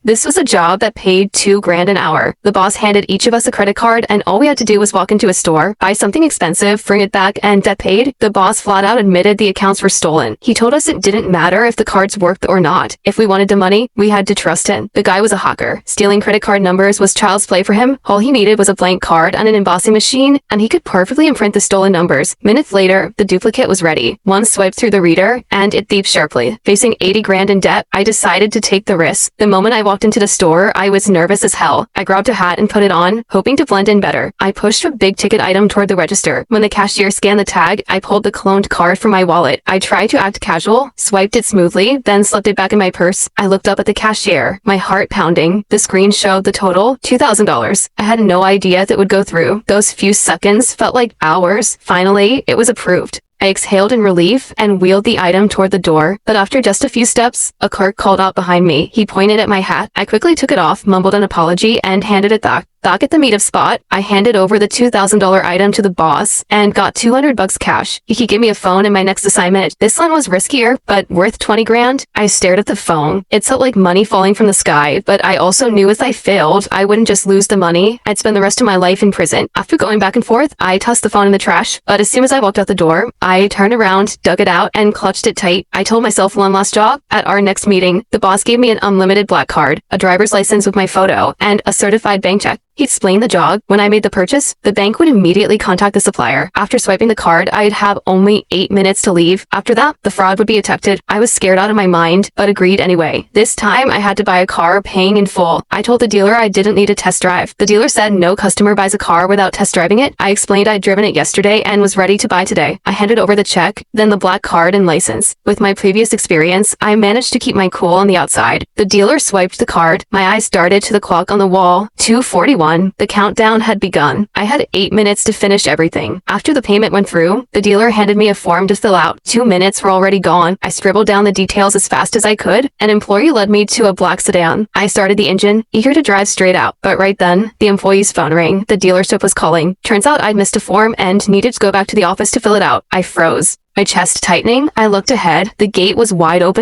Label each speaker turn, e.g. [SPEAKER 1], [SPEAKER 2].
[SPEAKER 1] This was a job that paid $2,000 an hour. The boss handed each of us a credit card, and all we had to do was walk into a store, buy something expensive, bring it back, and debt paid. The boss flat out admitted the accounts were stolen. He told us it didn't matter if the cards worked or not. If we wanted the money, we had to trust him. The guy was a hawker. Stealing credit card numbers was child's play for him. All he needed was a blank card and an embossing machine, and he could perfectly imprint the stolen numbers. Minutes later, the duplicate was ready. One swipe through the reader, and it beeped sharply. Facing $80,000 in debt, I decided to take the risk. The moment I walked into the store, I was nervous as hell. I grabbed a hat and put it on, hoping to blend in better. I pushed a big ticket item toward the register. When the cashier scanned the tag, I pulled the cloned card from my wallet. I tried to act casual, swiped it smoothly, then slipped it back in my purse. I looked up at the cashier, my heart pounding. The screen showed the total, $2,000. I had no idea if it would go through. Those few seconds felt like hours. Finally, it was approved. I exhaled in relief and wheeled the item toward the door, but after just a few steps, a clerk called out behind me. He pointed at my hat. I quickly took it off, mumbled an apology, and handed it back. Back at the meetup spot, I handed over the $2,000 item to the boss and got $200 cash. He could give me a phone in my next assignment. This one was riskier, but worth $20,000. I stared at the phone. It felt like money falling from the sky, but I also knew if I failed, I wouldn't just lose the money. I'd spend the rest of my life in prison. After going back and forth, I tossed the phone in the trash, but as soon as I walked out the door, I turned around, dug it out, and clutched it tight. I told myself one last job. At our next meeting, the boss gave me an unlimited black card, a driver's license with my photo, and a certified bank check. He explained the job. When I made the purchase, the bank would immediately contact the supplier. After swiping the card, I'd have only 8 minutes to leave. After that, the fraud would be detected. I was scared out of my mind, but agreed anyway. This time, I had to buy a car paying in full. I told the dealer I didn't need a test drive. The dealer said no customer buys a car without test driving it. I explained I'd driven it yesterday and was ready to buy today. I handed over the check, then the black card and license. With my previous experience, I managed to keep my cool on the outside. The dealer swiped the card. My eyes darted to the clock on the wall. 2:41. The countdown had begun. I had 8 minutes to finish everything. After the payment went through, the dealer handed me a form to fill out. 2 minutes were already gone. I scribbled down the details as fast as I could. An employee led me to a black sedan. I started the engine, eager to drive straight out. But right then, the employee's phone rang. The dealership was calling. Turns out I'd missed a form and needed to go back to the office to fill it out. I froze. My chest tightening, I looked ahead. The gate was wide open.